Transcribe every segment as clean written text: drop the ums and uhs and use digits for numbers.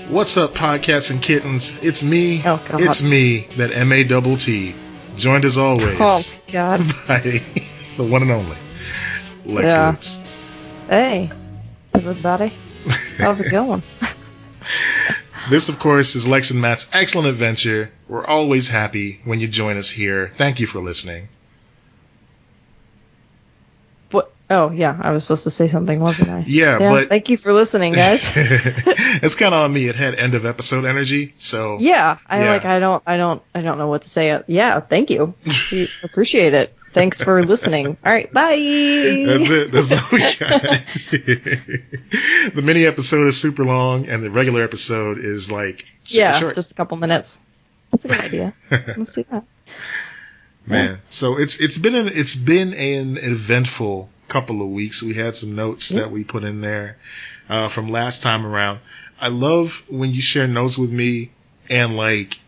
What's up, podcasts and kittens? It's me. Oh, God. It's me, that M-A-T-T. Joined as always Oh, God. by the one and only Lex Lutz. Hey, everybody. How's it going? This, of course, is Lex and Matt's excellent adventure. We're always happy when you join us here. Thank you for listening. What? Oh, yeah, I was supposed to say something, wasn't I? Yeah, but thank you for listening, guys. It's kind of on me. It had end of episode energy, so I don't know what to say. Yeah, thank you. We appreciate it. Thanks for listening. All right, bye. That's it. That's all we got. The mini episode is super long, and the regular episode is like super short. Just a couple minutes. That's a good idea. Let's see that. Man, so it's been an eventful couple of weeks. We had some notes that we put in there from last time around. I love when you share notes with me, and like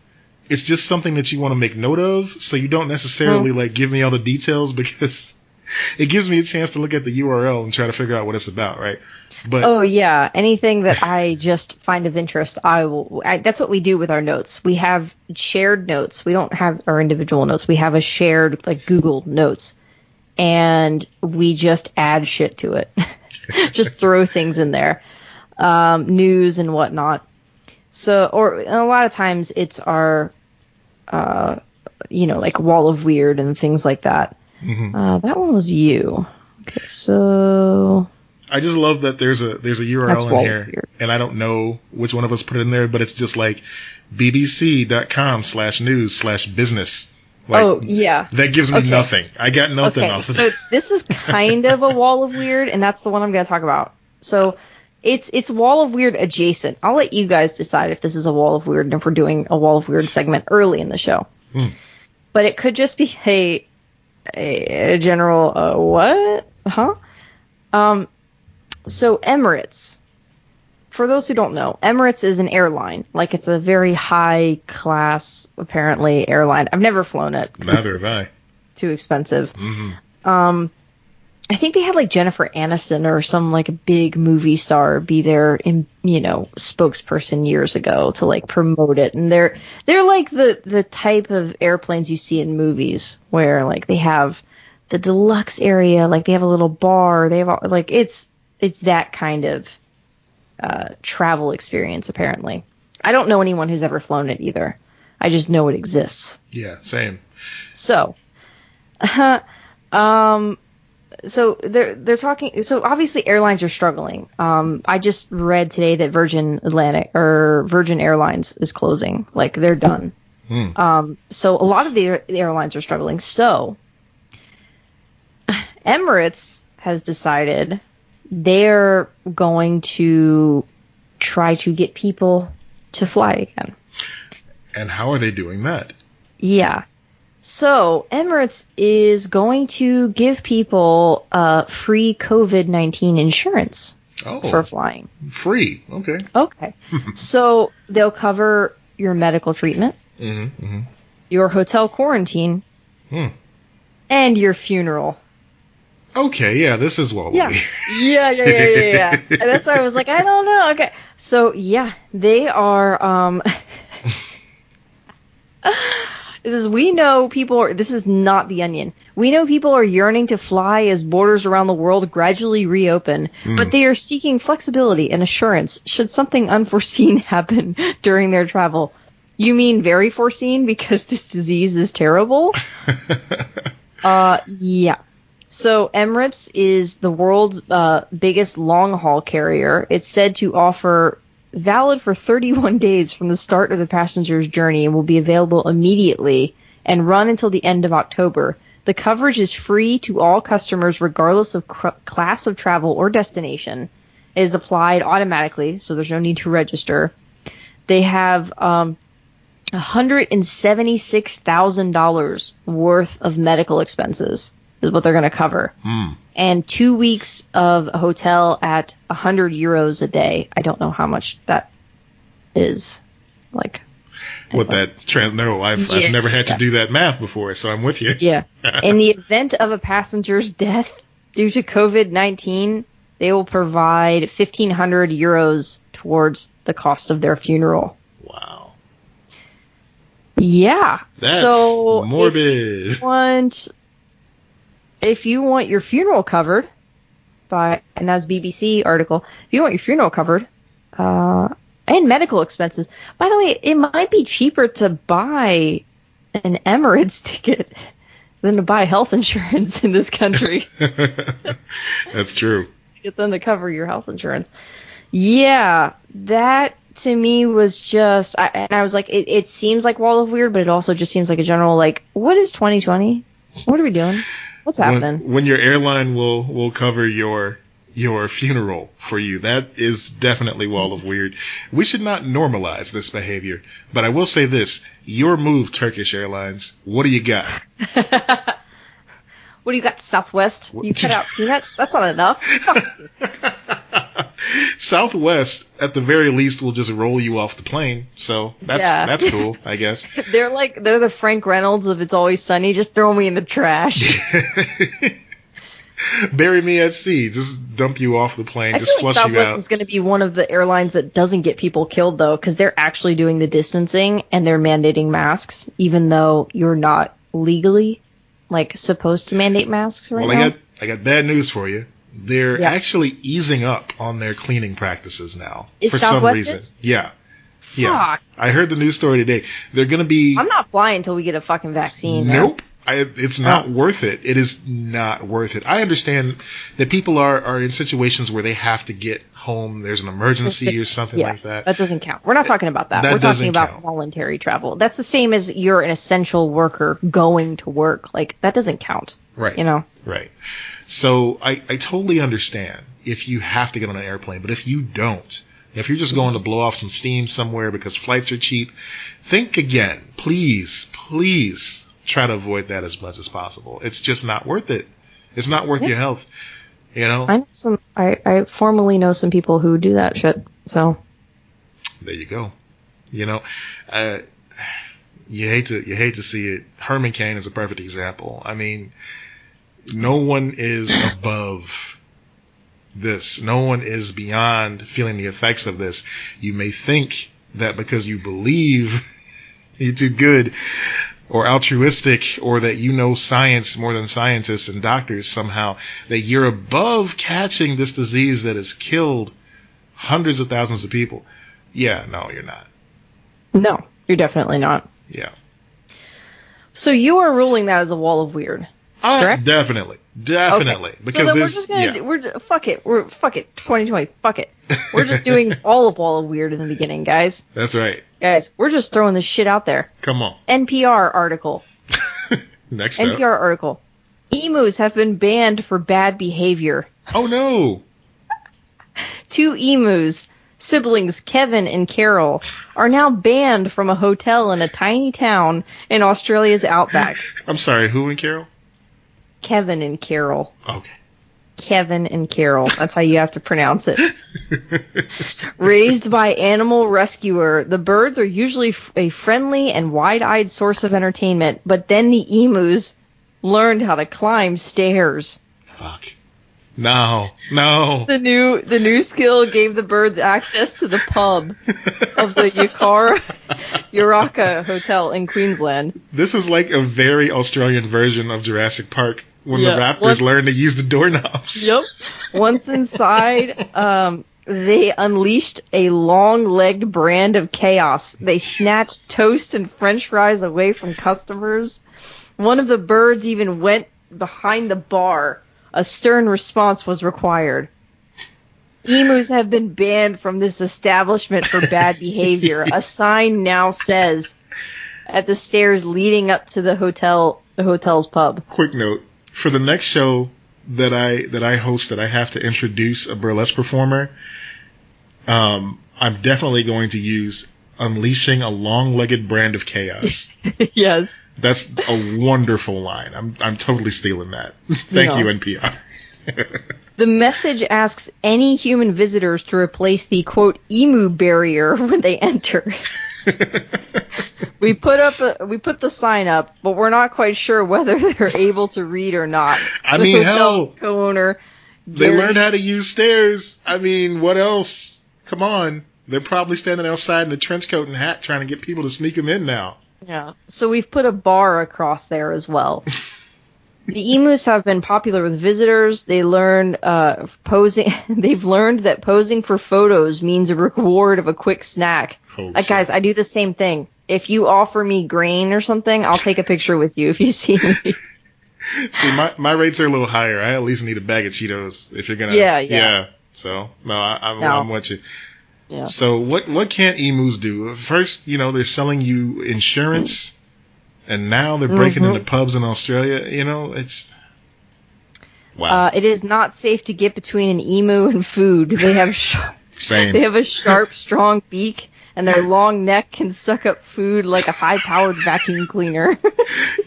it's just something that you want to make note of, so you don't necessarily like give me all the details, because it gives me a chance to look at the URL and try to figure out what it's about, right? But anything that I just find of interest, that's what we do with our notes. We have shared notes. We don't have our individual notes. We have a shared like Google Notes, and we just add shit to it. Just throw things in there, news and whatnot. So, and a lot of times it's our, like Wall of Weird and things like that. Mm-hmm. That one was you. Okay, so I just love that there's a URL in here, and I don't know which one of us put it in there, but it's just like bbc.com/news/business. Like, that gives me nothing. I got nothing off of that. So this is kind of a Wall of Weird, and that's the one I'm going to talk about. So it's Wall of Weird adjacent. I'll let you guys decide if this is a Wall of Weird and if we're doing a Wall of Weird segment early in the show. But it could just be a general what? Huh? So Emirates. For those who don't know, Emirates is an airline. Like, it's a very high class, apparently, airline. I've never flown it. Neither have I. Too expensive. Mm-hmm. I think they had like Jennifer Aniston or some like big movie star be their, spokesperson years ago to like promote it. And they're like the type of airplanes you see in movies where like they have the deluxe area, like they have a little bar. They have like it's that kind of travel experience, apparently. I don't know anyone who's ever flown it either. I just know it exists. Yeah, same. So, so they're talking. So obviously airlines are struggling. I just read today that Virgin Airlines is closing. Like, they're done. So a lot of the airlines are struggling. So Emirates has decided they're going to try to get people to fly again. And how are they doing that? Yeah. So Emirates is going to give people free COVID-19 insurance for flying. Free? Okay. Okay. So they'll cover your medical treatment, your hotel quarantine, and your funeral. Okay, yeah, this is what Yeah. And that's why I was like, I don't know. Okay. So, yeah, they are, we know people this is not The Onion. We know people are yearning to fly as borders around the world gradually reopen, but they are seeking flexibility and assurance should something unforeseen happen during their travel. You mean very foreseen because this disease is terrible? Yeah. So Emirates is the world's biggest long-haul carrier. It's said to offer valid for 31 days from the start of the passenger's journey and will be available immediately and run until the end of October. The coverage is free to all customers regardless of class of travel or destination. It is applied automatically, so there's no need to register. They have $176,000 worth of medical expenses is what they're going to cover. And 2 weeks of a hotel at 100 euros a day. I don't know how much that is. Like, what that no, I've never had to do that math before, so I'm with you. Yeah. In the event of a passenger's death due to COVID-19, they will provide 1,500 euros towards the cost of their funeral. Wow. Yeah. That's so morbid. If you want your funeral covered and that's BBC article, if you want your funeral covered, and medical expenses. By the way, it might be cheaper to buy an Emirates ticket than to buy health insurance in this country. That's true. Get them to cover your health insurance. Yeah, that to me was just, I was like, it seems like Wall of Weird, but it also just seems like a general, like, what is 2020? What are we doing? What's happening? When your airline will cover your funeral for you, that is definitely Wall of Weird. We should not normalize this behavior. But I will say this, your move, Turkish Airlines, what do you got? What do you got, Southwest? You cut out peanuts? That's not enough. Southwest, at the very least, will just roll you off the plane. So that's cool, I guess. They're the Frank Reynolds of It's Always Sunny. Just throw me in the trash. Bury me at sea. Just dump you off the plane. Just flush you out. Southwest is going to be one of the airlines that doesn't get people killed, though, because they're actually doing the distancing and they're mandating masks, even though you're not legally supposed to mandate masks right now. Well, I got bad news for you. They're actually easing up on their cleaning practices now for some reason. Yeah. Yeah. I heard the news story today. They're going to be... I'm not flying until we get a fucking vaccine. Nope. It's not worth it. It is not worth it. I understand that people are in situations where they have to get home. There's an emergency or something like that. That doesn't count. We're not talking about that. We're talking about voluntary travel. That's the same as you're an essential worker going to work. Like, that doesn't count. Right. You know? Right. So I totally understand if you have to get on an airplane, but if you don't, if you're just going to blow off some steam somewhere because flights are cheap, think again. Please try to avoid that as much as possible. It's just not worth it. It's not worth your health. You know? I formally know some people who do that shit. So there you go. You know, you hate to see it. Herman Cain is a perfect example. I mean, no one is above this. No one is beyond feeling the effects of this. You may think that because you believe you're too good or altruistic, or that you know science more than scientists and doctors somehow, that you're above catching this disease that has killed hundreds of thousands of people. Yeah, no, you're not. No, you're definitely not. Yeah. So you are ruling that as a Wall of Weird, correct? Definitely. Okay. Because so then fuck it. 2020, fuck it. We're just doing all of Wall of Weird in the beginning, guys. That's right. Guys, we're just throwing this shit out there. Come on. NPR article. Next NPR article. Emus have been banned for bad behavior. Oh, no. 2 emus, siblings Kevin and Carol, are now banned from a hotel in a tiny town in Australia's outback. I'm sorry, who and Carol? Kevin and Carol. Okay. Kevin and Carol. That's how you have to pronounce it. Raised by animal rescuer, the birds are usually a friendly and wide-eyed source of entertainment, but then the emus learned how to climb stairs. Fuck. No. The new skill gave the birds access to the pub of the Yuraka Hotel in Queensland. This is like a very Australian version of Jurassic Park when the raptors learn to use the doorknobs. Yep. Once inside, they unleashed a long-legged brand of chaos. They snatched toast and french fries away from customers. One of the birds even went behind the bar. A stern response was required. Emus have been banned from this establishment for bad behavior. A sign now says at the stairs leading up to the hotel's pub. Quick note. For the next show that I host, that I have to introduce a burlesque performer, I'm definitely going to use unleashing a long-legged brand of chaos. Yes. That's a wonderful line. I'm totally stealing that. Thank you, NPR. The message asks any human visitors to replace the, quote, emu barrier when they enter. We put the sign up, but we're not quite sure whether they're able to read or not. I mean, hell. Co-owner They learned how to use stairs. I mean, what else? Come on. They're probably standing outside in a trench coat and hat trying to get people to sneak them in now. Yeah. So we've put a bar across there as well. The emus have been popular with visitors. They learned posing. They've learned that posing for photos means a reward of a quick snack. Guys, I do the same thing. If you offer me grain or something, I'll take a picture with you if you see me. See, my rates are a little higher. I at least need a bag of Cheetos if you're gonna. Yeah. So I'm with you. Yeah. So what can't emus do? First, they're selling you insurance, and now they're breaking into pubs in Australia. It's wow. It is not safe to get between an emu and food. They have Same. They have a sharp, strong beak, and their long neck can suck up food like a high-powered vacuum cleaner.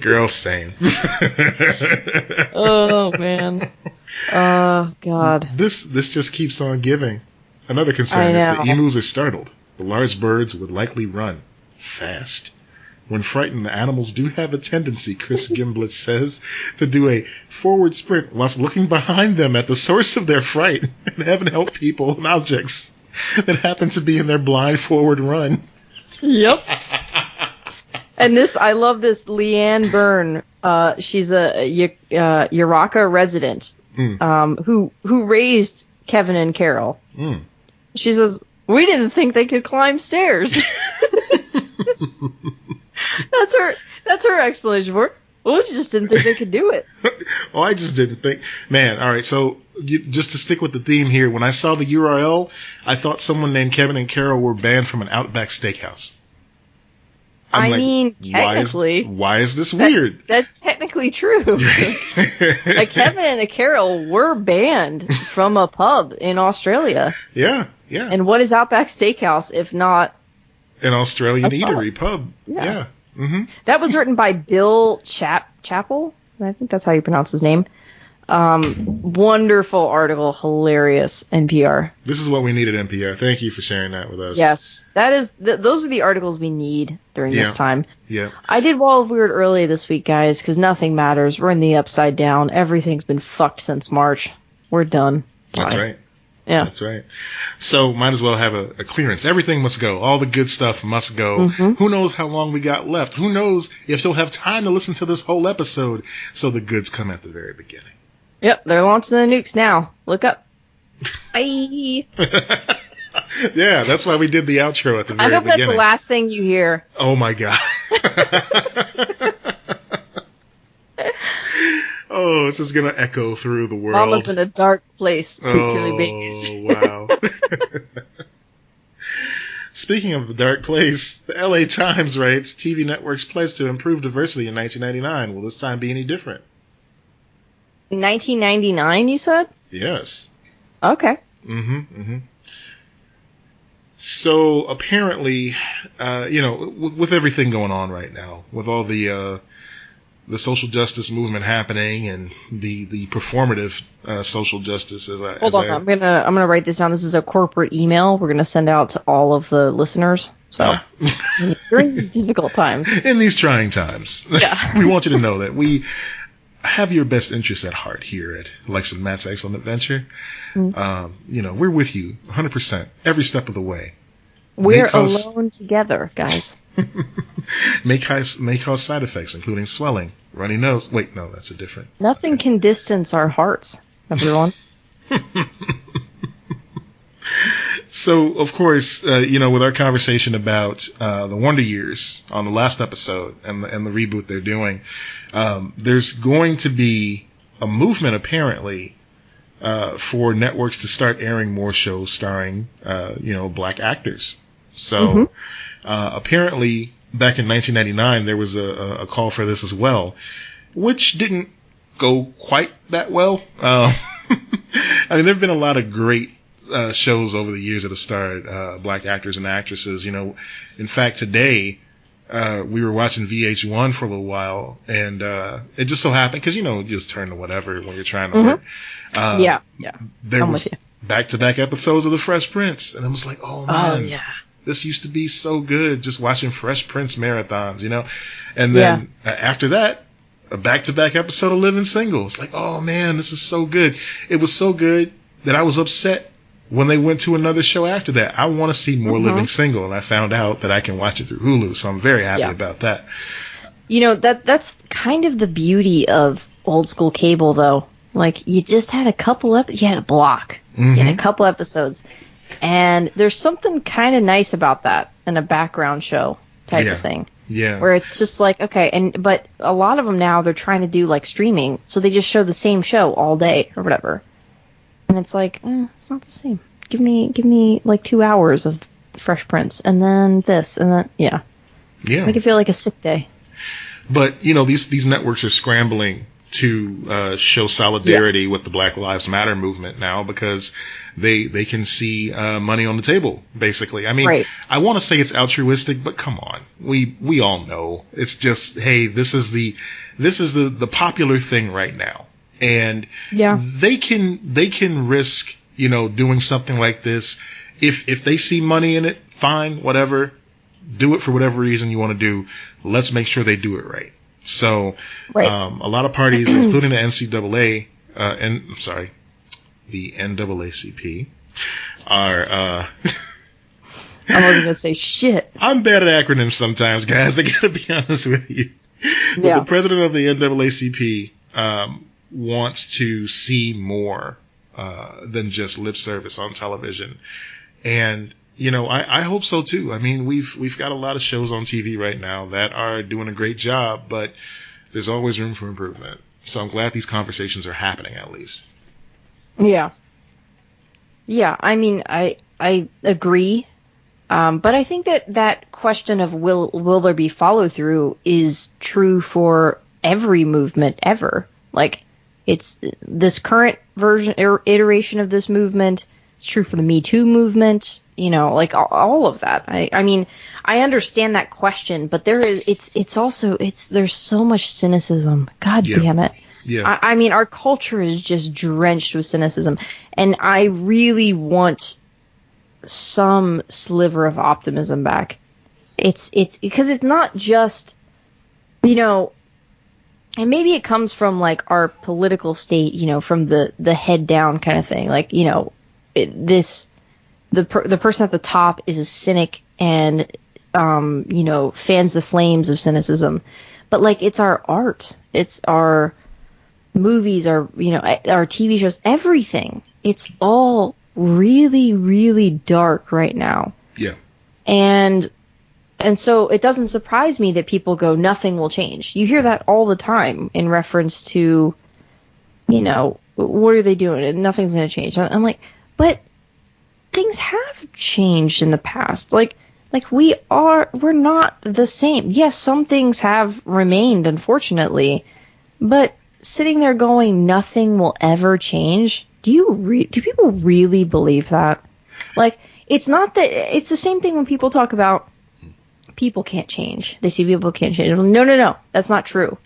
Girl, same. Oh man. Oh God. This just keeps on giving. Another concern is the emus are startled. The large birds would likely run fast. When frightened, the animals do have a tendency, Chris Gimblett says, to do a forward sprint whilst looking behind them at the source of their fright and heaven help people and objects that happen to be in their blind forward run. Yep. And I love this Leanne Byrne. She's a Uraka resident who raised Kevin and Carol. She says, "We didn't think they could climb stairs." That's her explanation for it. Well, she just didn't think they could do it. Oh, I just didn't think. Man, all right. So just to stick with the theme here, when I saw the URL, I thought someone named Kevin and Carol were banned from an Outback Steakhouse. Technically. Why is this weird? That's technically true. Like Kevin and Carol were banned from a pub in Australia. Yeah. And what is Outback Steakhouse if not an Australian eatery pub? Yeah. Mm-hmm. That was written by Bill Chappell. I think that's how you pronounce his name. Wonderful article, hilarious. NPR. This is what we need at NPR. Thank you for sharing that with us. Yes, that is. Those are the articles we need during this time. Yeah. I did Wall of Weird early this week, guys, because nothing matters. We're in the upside down. Everything's been fucked since March. We're done. That's right. Yeah. That's right. So might as well have a clearance. Everything must go. All the good stuff must go. Who knows how long we got left? Who knows if you'll have time to listen to this whole episode? So the goods come at the very beginning. Yep, they're launching the nukes now. Look up. Bye. Yeah, that's why we did the outro at the very beginning. I hope that's the last thing you hear. Oh my God. Oh, this is going to echo through the world. Mama's in a dark place. Sweet chili babies. Oh, wow. Speaking of the dark place, the LA Times writes, TV networks pledged to improve diversity in 1999. Will this time be any different? 1999, you said? Yes. Okay. So apparently, with everything going on right now, with all the social justice movement happening and the performative social justice, Hold on, I'm gonna write this down. This is a corporate email we're gonna send out to all of the listeners. So during these difficult times, in these trying times, we want you to know that we have your best interests at heart here at Lex and Matt's Excellent Adventure. We're with you 100% every step of the way. We're alone together, guys. may cause side effects, including swelling, runny nose. Wait, no, that's a different. Nothing can distance our hearts, everyone. So, of course, with our conversation about the Wonder Years on the last episode and the reboot they're doing, there's going to be a movement, apparently, for networks to start airing more shows starring, black actors. So, apparently, back in 1999, there was a call for this as well, which didn't go quite that well. I mean, there have been a lot of great shows over the years that have starred black actors and actresses. In fact, today we were watching VH1 for a little while, and it just so happened because you just turn to whatever when you're trying to work. There was back-to-back episodes of The Fresh Prince, and I was like, oh man, this used to be so good. Just watching Fresh Prince marathons, and then after that, a back-to-back episode of Living Single. It's like, oh man, this is so good. It was so good that I was upset when they went to another show after that. I want to see more Living Single, and I found out that I can watch it through Hulu, so I'm very happy about that. You know, that's kind of the beauty of old school cable, though. Like, you just had a couple you had a block. You had a couple episodes. And there's something kind of nice about that in a background show type of thing. Yeah. Where it's just like, okay, but a lot of them now, they're trying to do like streaming, so they just show the same show all day or whatever. And it's like, it's not the same. Give me like 2 hours of Fresh Prince, and then this, and then, yeah. Make it feel like a sick day. But, you know, these networks are scrambling to show solidarity with the Black Lives Matter movement now, because they can see money on the table, basically. I mean, I want to say it's altruistic, but come on, we all know it's just, hey, this is the popular thing right now, and they can risk, you know, doing something like this if they see money in it. Fine, whatever, do it for whatever reason you want to do. Let's make sure they do it right. So, a lot of parties, including the NCAA, the NAACP, are, I'm only going to say shit. I'm bad at acronyms sometimes, guys. I got to be honest with you. But the president of the NAACP, wants to see more, than just lip service on television. And, you know, I hope so too. I mean, we've got a lot of shows on TV right now that are doing a great job, but there's always room for improvement. So I'm glad these conversations are happening, at least. Yeah. Yeah, I mean, I agree. But I think that question of will there be follow through is true for every movement ever. Like, it's this current version or iteration of this movement. It's true for the Me Too movement, you know, like all of that. I mean, I understand that question, but there's so much cynicism. God damn it. Yeah. I mean, our culture is just drenched with cynicism, and I really want some sliver of optimism back. It's because it's not just, you know, and maybe it comes from like our political state, you know, from the head down kind of thing. Like, you know, the person at the top is a cynic and, you know, fans the flames of cynicism. But like, it's our art, it's our movies, our, you know, our TV shows, everything. It's all really, really dark right now. Yeah. And so it doesn't surprise me that people go, nothing will change. You hear that all the time in reference to, you know, what are they doing? Nothing's going to change. I'm like, but things have changed in the past. Like we're not the same. Yes, some things have remained, unfortunately, but sitting there going, nothing will ever change. Do people really believe that? Like, it's not that, it's the same thing when people talk about people can't change. They see people can't change. No, that's not true.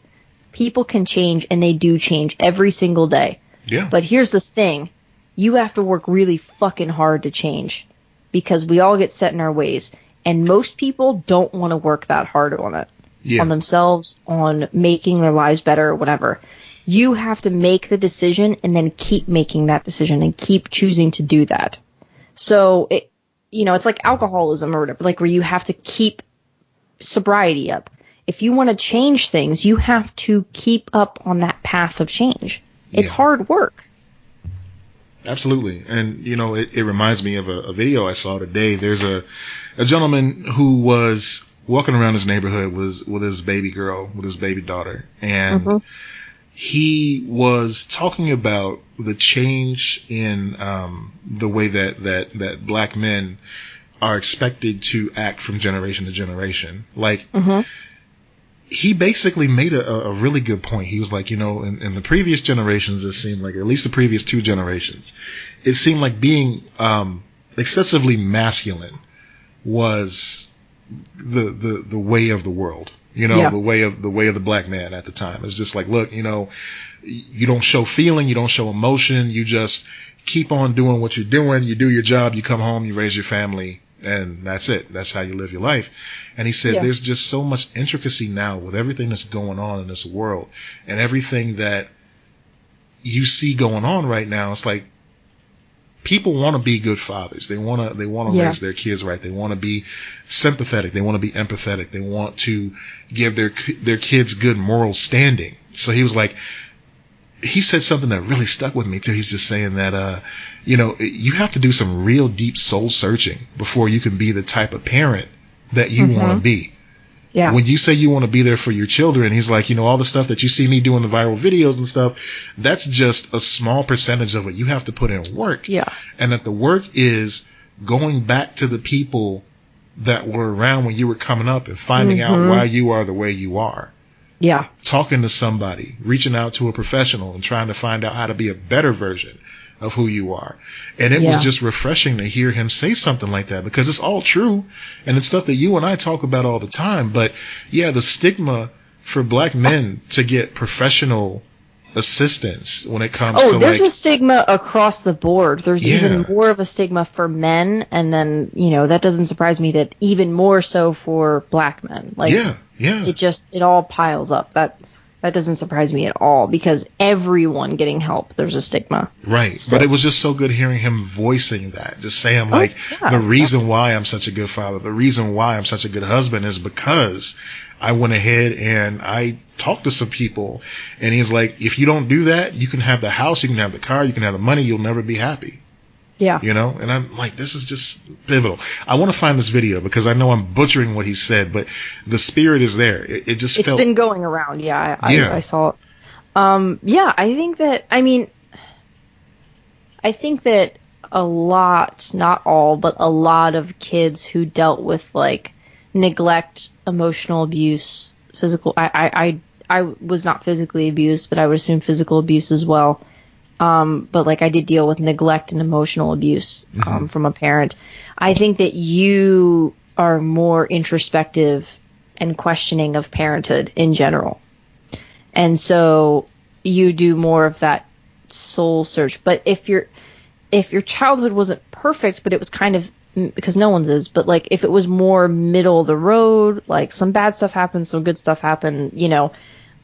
People can change, and they do change every single day. Yeah. But here's the thing. You have to work really fucking hard to change, because we all get set in our ways, and most people don't want to work that hard on it, on themselves, on making their lives better or whatever. You have to make the decision and then keep making that decision and keep choosing to do that. So, it's like alcoholism or whatever, like where you have to keep sobriety up. If you want to change things, you have to keep up on that path of change. It's hard work. Absolutely. And, you know, it reminds me of a video I saw today. There's a gentleman who was walking around his neighborhood with his baby girl, with his baby daughter. And he was talking about the change in the way that black men are expected to act from generation to generation. Like, he basically made a really good point. He was like, you know, in the previous generations, it seemed like, or at least the previous two generations, it seemed like being excessively masculine was the way of the world. You know, the way of the black man at the time. It's just like, look, you know, you don't show feeling, you don't show emotion, you just keep on doing what you're doing, you do your job, you come home, you raise your family, and that's it. That's how you live your life. And he said, Yeah. there's just so much intricacy now with everything that's going on in this world and everything that you see going on right now. It's like people want to be good fathers. They want to Yeah. raise their kids right. They want to be sympathetic. They want to be empathetic. They want to give their kids good moral standing. So he was like, he said something that really stuck with me too. He's just saying that, you have to do some real deep soul searching before you can be the type of parent that you want to be. Yeah. When you say you want to be there for your children, he's like, all the stuff that you see me doing the viral videos and stuff, that's just a small percentage of it. You have to put in work. Yeah. And that the work is going back to the people that were around when you were coming up and finding out why you are the way you are. Yeah. Talking to somebody, reaching out to a professional and trying to find out how to be a better version of who you are. And it was just refreshing to hear him say something like that, because it's all true and it's stuff that you and I talk about all the time. But yeah, the stigma for black men to get professional assistance when it comes to there's a stigma across the board. There's even more of a stigma for men, and then that doesn't surprise me that even more so for black men. Like it all piles up. That doesn't surprise me at all, because everyone getting help, there's a stigma. Right. So, but it was just so good hearing him voicing that, just saying the reason why I'm such a good father, the reason why I'm such a good husband is because I went ahead and I talked to some people, and he's like, if you don't do that, you can have the house, you can have the car, you can have the money, you'll never be happy. Yeah. And I'm like, this is just pivotal. I want to find this video because I know I'm butchering what he said, but the spirit is there. It's been going around. Yeah. I saw it. I think that a lot, not all, but a lot of kids who dealt with like neglect, emotional abuse, physical, I was not physically abused, but I would assume physical abuse as well. But like I did deal with neglect and emotional abuse from a parent. I think that you are more introspective and questioning of parenthood in general. And so you do more of that soul search. But if your childhood wasn't perfect, but it was kind of, because no one's is, but like if it was more middle of the road, like some bad stuff happened, some good stuff happened,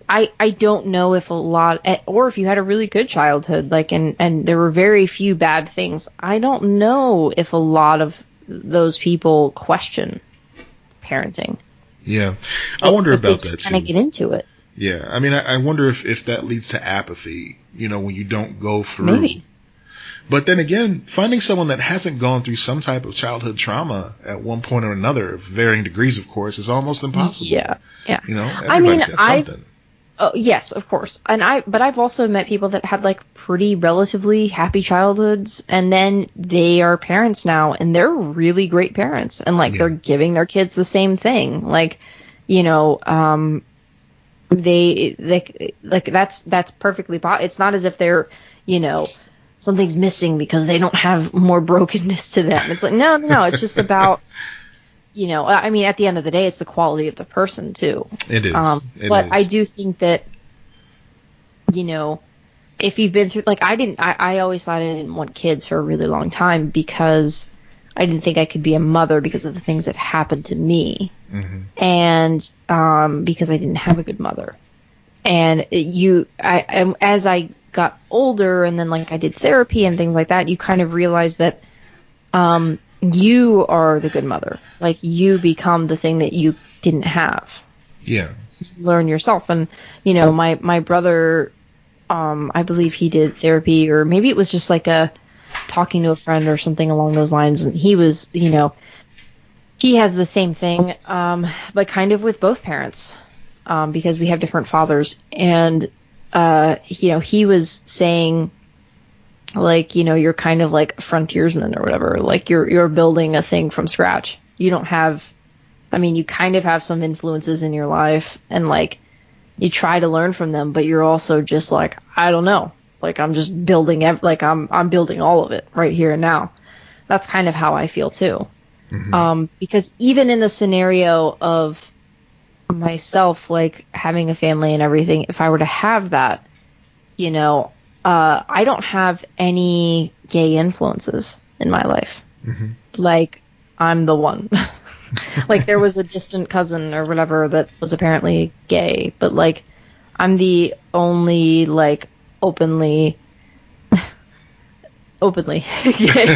I don't know if a lot, or if you had a really good childhood, like, and there were very few bad things. I don't know if a lot of those people question parenting. Yeah. I wonder about that too. They just kind of get into it. Yeah. I mean, I wonder if that leads to apathy, when you don't go through. Maybe. But then again, finding someone that hasn't gone through some type of childhood trauma at one point or another, of varying degrees, of course, is almost impossible. Yeah. Yeah. Everybody's got something. Oh, yes, of course. But I've also met people that had like pretty relatively happy childhoods, and then they are parents now, and they're really great parents, and like they're giving their kids the same thing. Like, they like that's perfectly it's not as if they're, something's missing because they don't have more brokenness to them. It's like, no, it's just about, at the end of the day, it's the quality of the person too. It is. But I do think that, if you've been through, like I always thought I didn't want kids for a really long time because I didn't think I could be a mother because of the things that happened to me. Mm-hmm. And, because I didn't have a good mother. And as I got older, and then like I did therapy and things like that, you kind of realize that, you are the good mother. Like you become the thing that you didn't have. Yeah. You learn yourself. And, my brother, I believe he did therapy, or maybe it was just like talking to a friend or something along those lines. And he was, he has the same thing, but kind of with both parents, because we have different fathers. And, he was saying, like, you're kind of like a frontiersman or whatever. Like you're building a thing from scratch. You don't have, you kind of have some influences in your life, and like you try to learn from them, but you're also just like, I don't know. Like I'm just building, I'm building all of it right here and now. That's kind of how I feel too. Mm-hmm. Because even in the scenario of myself, like having a family and everything, if I were to have that, I don't have any gay influences in my life. Mm-hmm. Like I'm the one. Like, there was a distant cousin or whatever that was apparently gay, but, like, I'm the only, like, openly gay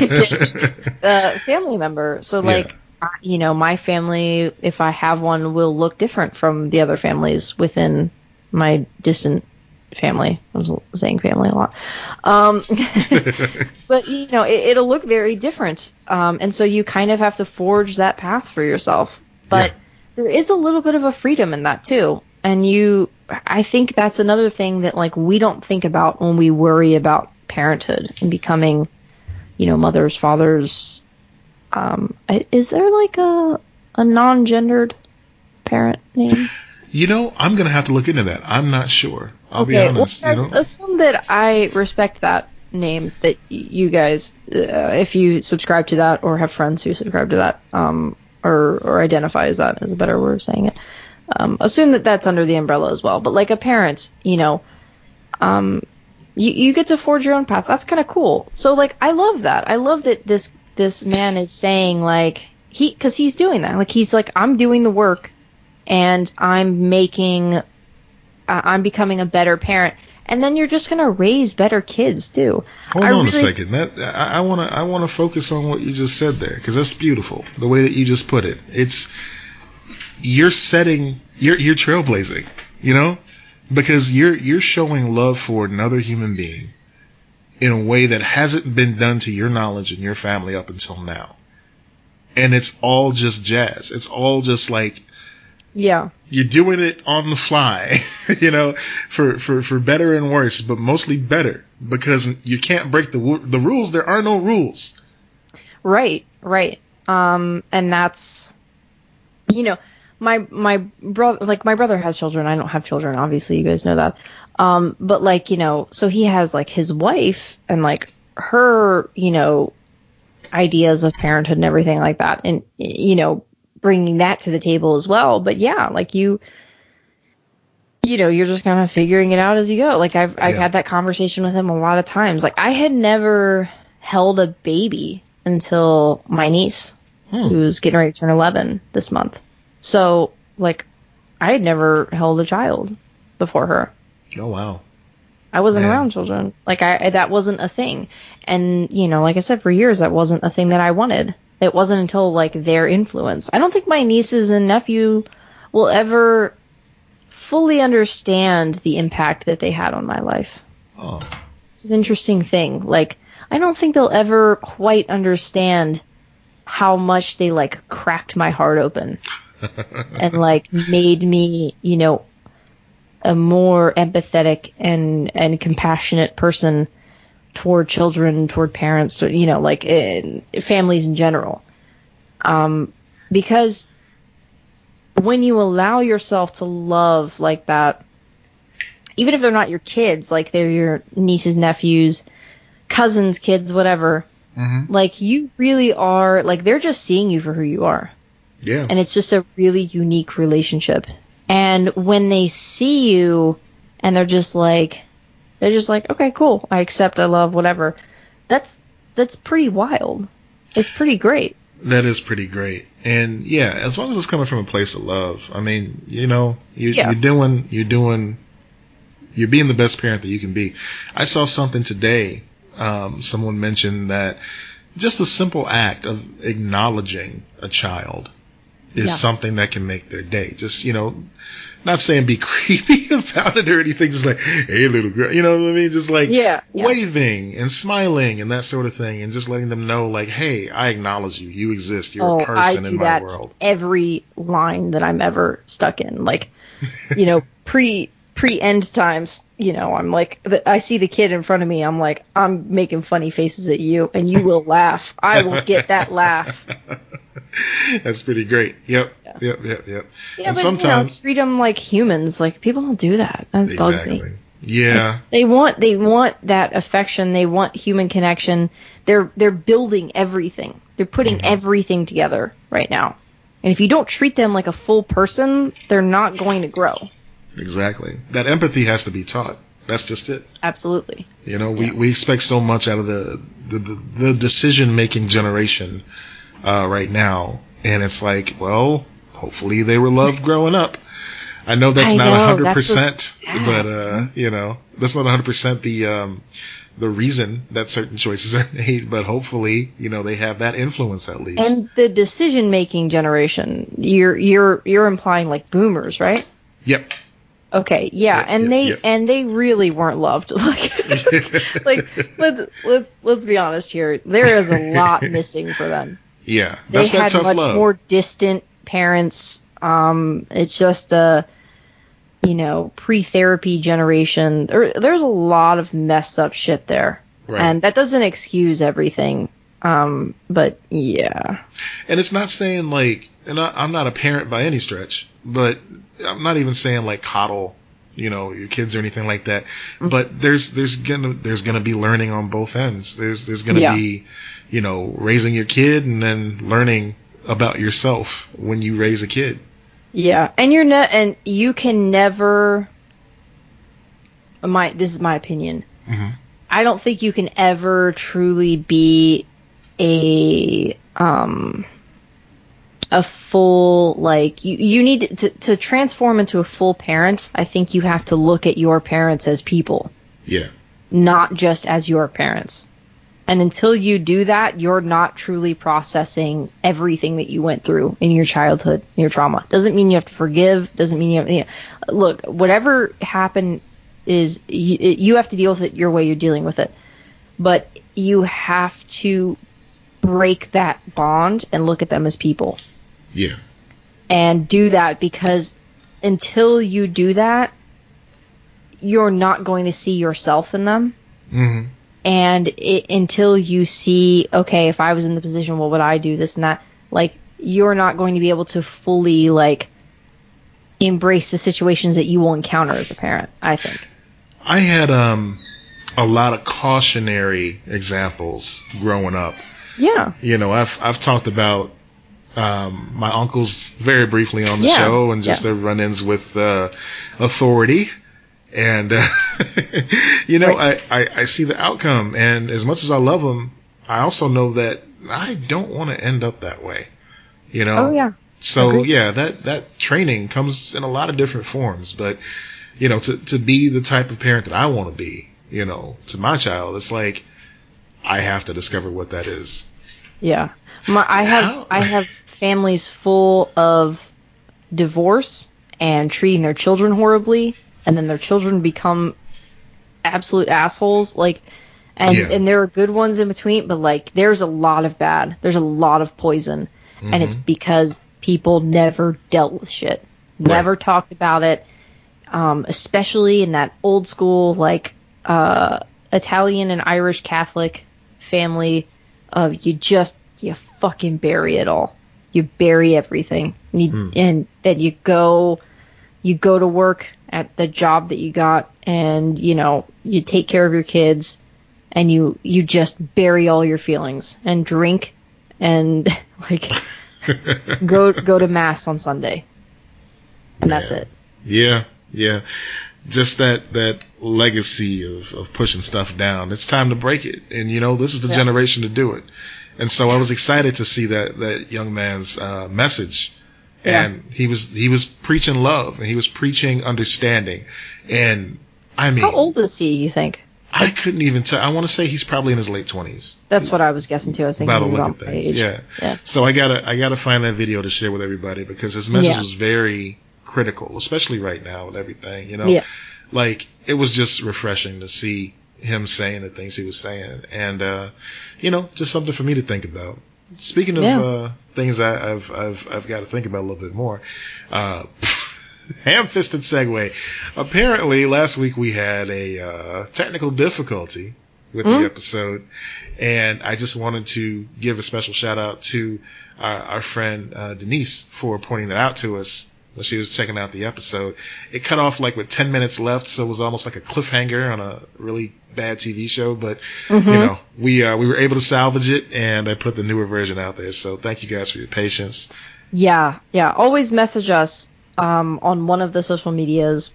family member. So, like, my family, if I have one, will look different from the other families within my distant family. I was saying family a lot. But, it'll look very different. And so you kind of have to forge that path for yourself. But there is a little bit of a freedom in that, too. And I think that's another thing that, like, we don't think about when we worry about parenthood and becoming, mothers, fathers. Is there, like, a non-gendered parent name? I'm going to have to look into that. I'm not sure. I'll be honest. Well, assume that I respect that name, that you guys, if you subscribe to that or have friends who subscribe to that, or identify as that is a better word of saying it. Assume that that's under the umbrella as well. But like a parent, you get to forge your own path. That's kind of cool. So, like, I love that. I love that this man is saying, like, because he's doing that. Like, he's like, I'm doing the work, and I'm becoming a better parent. And then you're just gonna raise better kids too. Hold on a second. I wanna focus on what you just said there, because that's beautiful. The way that you just put it. You're trailblazing, because you're showing love for another human being in a way that hasn't been done to your knowledge and your family up until now. And it's all just jazz. It's all just like, you're doing it on the fly, for better and worse, but mostly better, because you can't break the rules. There are no rules. Right. And that's, my brother has children. I don't have children. Obviously, you guys know that. But, like, so he has, like, his wife and, like, her, ideas of parenthood and everything like that. And, bringing that to the table as well. But yeah, like, you're just kind of figuring it out as you go. Like, I've had that conversation with him a lot of times. Like, I had never held a baby until my niece, who's getting ready to turn 11 this month. So, like, I had never held a child before her. Oh, wow. I wasn't around children. Like, that wasn't a thing. And, like I said, for years, that wasn't a thing that I wanted. It wasn't until, like, their influence. I don't think my nieces and nephew will ever fully understand the impact that they had on my life. Oh. It's an interesting thing. Like, I don't think they'll ever quite understand how much they, like, cracked my heart open and, like, made me, a more empathetic and compassionate person toward children, toward parents, families in general. Because when you allow yourself to love like that, even if they're not your kids, like they're your nieces, nephews, cousins, kids, whatever, like, you really are, like, they're just seeing you for who you are. Yeah. And it's just a really unique relationship. And when they see you and they're just like, okay, cool, I accept, I love, whatever. That's pretty wild. It's pretty great. That is pretty great. And yeah, as long as it's coming from a place of love. I mean, you're being the best parent that you can be. I saw something today. Someone mentioned that just the simple act of acknowledging a child is something that can make their day. Just, not saying be creepy about it or anything, just like, hey, little girl, you know what I mean? Just like waving and smiling and that sort of thing, and just letting them know, like, hey, I acknowledge you. You exist. You're a person in my world. Every line that I'm ever stuck in, like, pre-end times, I'm like, I see the kid in front of me, I'm like, I'm making funny faces at you, and you will laugh. I will get that laugh. That's pretty great. Yep. Yeah, And but, sometimes treat them like humans. Like, people don't do that. That bugs me. Yeah. Like, they want that affection. They want human connection. They're building everything. They're putting everything together right now. And if you don't treat them like a full person, they're not going to grow. Exactly. That empathy has to be taught. That's just it. Absolutely. We expect so much out of the decision-making generation right now. And it's like, well, hopefully they were loved growing up. I know that's not 100%, but, you know, that's not 100% the reason that certain choices are made, but hopefully, you know, they have that influence at least. And the decision-making generation, you're implying like boomers, right? Yep. Okay, yeah, and they really weren't loved. Let's be honest here. There is a lot missing for them. Yeah, they had much more distant parents. It's just a, you know, pre-therapy generation. There's a lot of messed up shit there, right. And that doesn't excuse everything. But yeah, and it's not saying like, and I'm not a parent by any stretch, but I'm not even saying like coddle, you know, your kids or anything like that. Mm-hmm. But there's gonna be learning on both ends. There's gonna be, you know, raising your kid and then learning about yourself when you raise a kid. Yeah, and you can never. This is my opinion. Mm-hmm. I don't think you can ever truly be a full, like, you need to transform into a full parent. I think you have to look at your parents as people. Yeah. Not just as your parents. And until you do that, you're not truly processing everything that you went through in your childhood, your trauma. Doesn't mean you have to forgive. Doesn't mean you have to, look, whatever happened is, you have to deal with it your way you're dealing with it. But you have to break that bond and look at them as people. Yeah. And do that, because until you do that, you're not going to see yourself in them. Mm-hmm. And until you see, okay, if I was in the position, what would I do, this and that? Like, you're not going to be able to fully, like, embrace the situations that you will encounter as a parent, I think. I had a lot of cautionary examples growing up. Yeah. You know, I've talked about my uncles very briefly on the show, and just their run-ins with authority. And, you know, right. I see the outcome. And as much as I love them, I also know that I don't want to end up that way. You know? Oh, yeah. So, agreed. Yeah, that training comes in a lot of different forms. But, you know, to be the type of parent that I want to be, you know, to my child, it's like I have to discover what that is. Yeah. I have families full of divorce and treating their children horribly, and then their children become absolute assholes. Like, and there are good ones in between, but like, there's a lot of bad. There's a lot of poison, mm-hmm. and it's because people never dealt with shit, never talked about it. Especially in that old school, like, Italian and Irish Catholic family of you fucking bury it all. You bury everything. And then you go to work at the job that you got, and, you know, you take care of your kids, and you just bury all your feelings and drink and, like, go to mass on Sunday. And that's it. Yeah. Yeah. Just that legacy of pushing stuff down. It's time to break it. And, you know, this is the generation to do it. And so I was excited to see that young man's message. And he was preaching love, and he was preaching understanding. And I mean, how old is he, you think? I couldn't even tell. I want to say he's probably in his late 20s. That's what I was guessing too. I was thinking about to look at things. Yeah. So I gotta find that video to share with everybody, because his message was very critical, especially right now with everything, you know. Yeah. Like, it was just refreshing to see him saying the things he was saying, and you know, just something for me to think about. Speaking of things I've got to think about a little bit more, ham-fisted segue. Apparently, last week we had a technical difficulty with the episode, and I just wanted to give a special shout out to our friend Denise for pointing that out to us when she was checking out the episode. It cut off like with 10 minutes left, so it was almost like a cliffhanger on a really bad TV show. But you know, we were able to salvage it, and I put the newer version out there. So thank you guys for your patience. Yeah. Always message us on one of the social medias.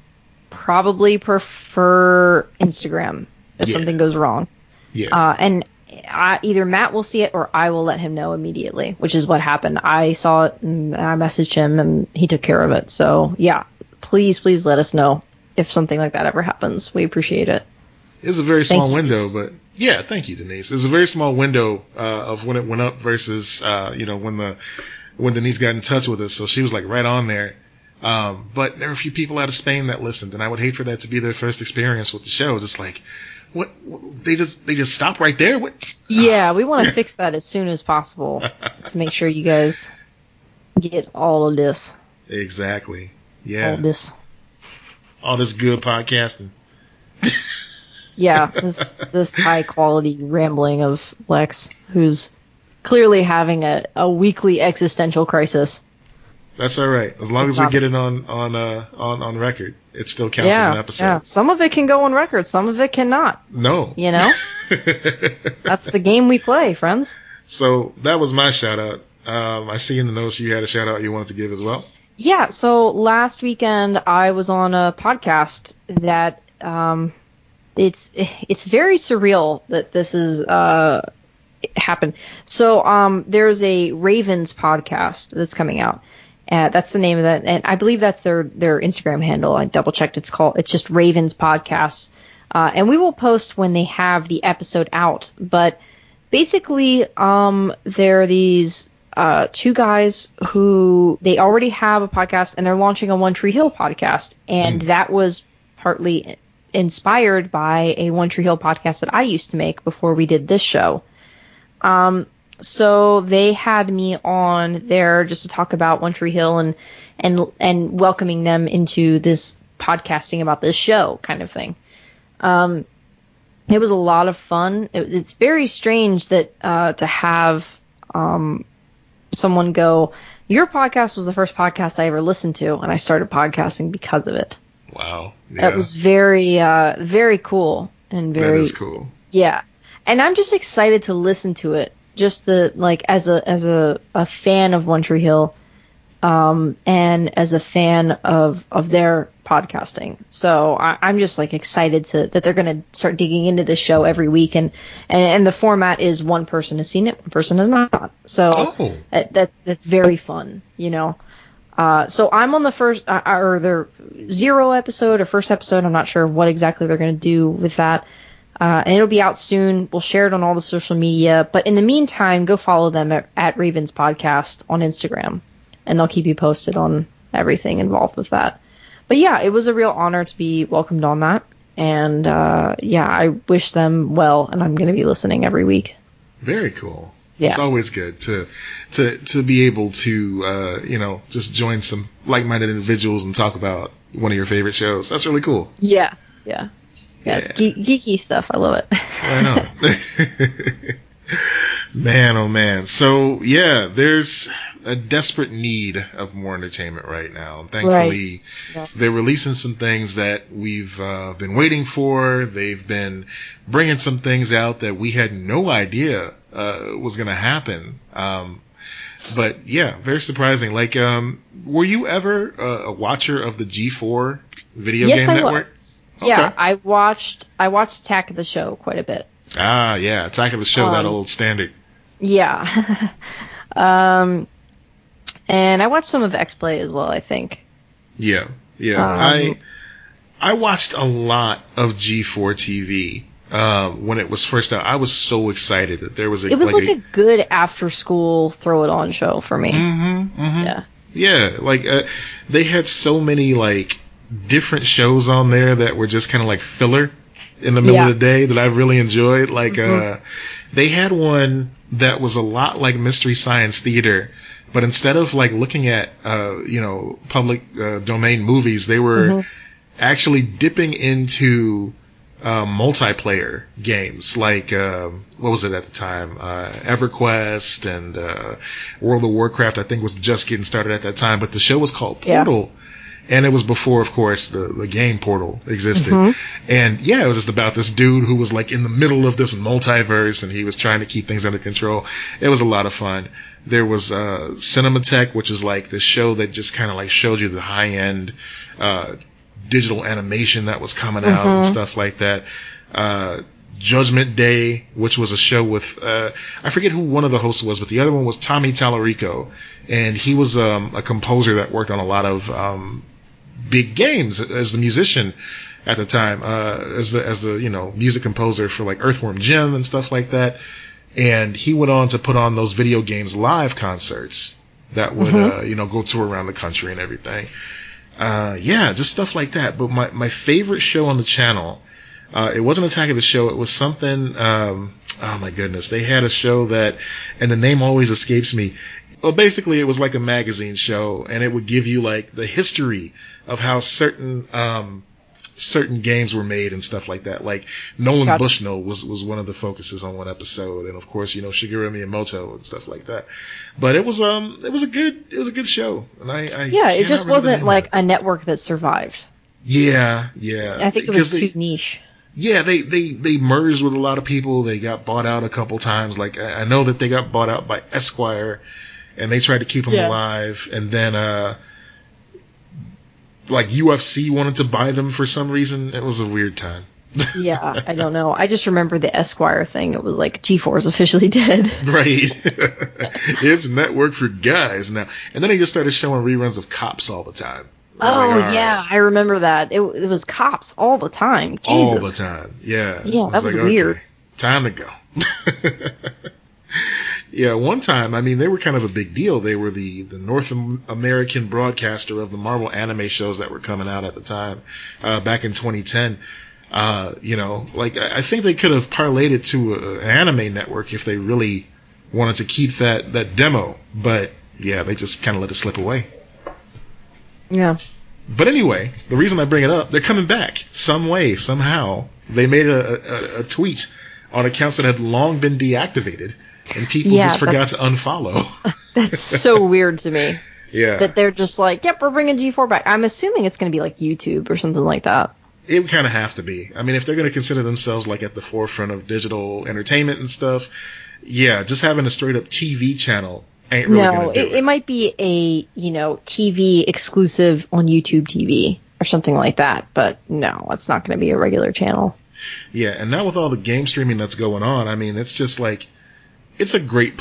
Probably prefer Instagram if something goes wrong. Yeah. And either Matt will see it or I will let him know immediately, which is what happened. I saw it and I messaged him and he took care of it. So yeah, please let us know if something like that ever happens. We appreciate it. It's a very small window, but yeah, thank you, Denise. It's a very small window of when it went up versus when Denise got in touch with us. So she was like right on there. But there were a few people out of Spain that listened, and I would hate for that to be their first experience with the show. Just like, what they just stop right there. What? Yeah, we want to fix that as soon as possible to make sure you guys get all of this. Exactly. Yeah. All this good podcasting. Yeah, this high quality rambling of Lex, who's clearly having a weekly existential crisis. That's all right, as long as we get it on record, it still counts as an episode. Yeah, some of it can go on record, some of it cannot. No, you know, that's the game we play, friends. So that was my shout out. I see in the notes you had a shout out you wanted to give as well. Yeah, so last weekend I was on a podcast that. It's very surreal that this is happened. So there's a Ravens podcast that's coming out. That's the name of that, and I believe that's their Instagram handle. I double checked. It's just Ravens Podcast, and we will post when they have the episode out. But basically, there are these two guys who they already have a podcast, and they're launching a One Tree Hill podcast, and that was partly inspired by a One Tree Hill podcast that I used to make before we did this show. So they had me on there just to talk about One Tree Hill and welcoming them into this podcasting about this show kind of thing. It was a lot of fun. It's very strange that to have someone go, your podcast was the first podcast I ever listened to, and I started podcasting because of it. Wow. Yeah. That was very, very cool and very. That is cool. Yeah, and I'm just excited to listen to it. Just as a fan of One Tree Hill, and as a fan of their podcasting. So I'm just excited that they're gonna start digging into this show every week, and the format is one person has seen it, one person has not. So that's very fun, you know. So I'm on the first, or their 0 episode or first episode. I'm not sure what exactly they're going to do with that. And it'll be out soon. We'll share it on all the social media. But in the meantime, go follow them at Ravens Podcast on Instagram. And they'll keep you posted on everything involved with that. But yeah, it was a real honor to be welcomed on that. And I wish them well. And I'm going to be listening every week. Very cool. Yeah. It's always good to be able to, just join some like-minded individuals and talk about one of your favorite shows. That's really cool. Yeah. It's geeky stuff. I love it. I know. Man, oh man. So, yeah, there's a desperate need of more entertainment right now. And thankfully, they're releasing some things that we've been waiting for. They've been bringing some things out that we had no idea was going to happen. But, yeah, very surprising. Were you ever a watcher of the G4 video game network? Was. Okay. Yeah, I watched Attack of the Show quite a bit. Ah, yeah, Attack of the Show, that old standard. Yeah. And I watched some of X-Play as well, I think. Yeah. I watched a lot of G4 TV when it was first out. I was so excited that there was a good after-school throw-it-on show for me. Mm-hmm, mm-hmm. Yeah. Yeah, they had so many, different shows on there that were just kind of filler in the middle of the day that I really enjoyed. They had one that was a lot like Mystery Science Theater, but instead of looking at public domain movies, they were actually dipping into multiplayer games what was it at the time? EverQuest and World of Warcraft, I think, was just getting started at that time, but the show was called Portal. Yeah. And it was before, of course, the game Portal existed. And it was just about this dude who was in the middle of this multiverse, and he was trying to keep things under control. It was a lot of fun. There was Cinematech, which was this show that just kind of showed you the high end digital animation that was coming out and stuff like that. Judgment Day, which was a show with, I forget who one of the hosts was, but the other one was Tommy Tallarico. And he was a composer that worked on a lot of big games as the musician at the time, as the music composer for like Earthworm Jim and stuff like that. And he went on to put on those video games live concerts that would, go tour around the country and everything. Just stuff like that. But my favorite show on the channel, it wasn't Attack of the Show. It was something, oh my goodness. They had a show that, and the name always escapes me. Well, basically it was like a magazine show, and it would give you like the history of how certain games were made and stuff like that. Like Nolan Bushnell was one of the focuses on one episode, and of course, Shigeru Miyamoto and stuff like that. But it was a good show, and it just wasn't like a network that survived. Yeah. I think it was too niche. Yeah, they merged with a lot of people. They got bought out a couple times. Like I know that they got bought out by Esquire, and they tried to keep them alive, and then like UFC wanted to buy them for some reason. It was a weird time. Yeah, I don't know. I just remember the Esquire thing. It was like G4 is officially dead. Right. It's a network for guys now. And then they just started showing reruns of Cops all the time. I remember that. It was Cops all the time. Jesus. All the time. Yeah. Yeah, that was weird. Okay, time to go. Yeah, one time, they were kind of a big deal. They were the North American broadcaster of the Marvel anime shows that were coming out at the time, back in 2010. I think they could have parlayed it to an anime network if they really wanted to keep that demo. But yeah, they just kind of let it slip away. Yeah. But anyway, the reason I bring it up, they're coming back some way, somehow. They made a tweet on accounts that had long been deactivated. And people just forgot to unfollow. That's so weird to me. Yeah. That they're just like, yep, we're bringing G4 back. I'm assuming it's going to be like YouTube or something like that. It would kind of have to be. If they're going to consider themselves like at the forefront of digital entertainment and stuff, just having a straight up TV channel ain't really going to do it. No, it might be a, TV exclusive on YouTube TV or something like that. But no, it's not going to be a regular channel. Yeah, and now with all the game streaming that's going on, it's just like, it's a great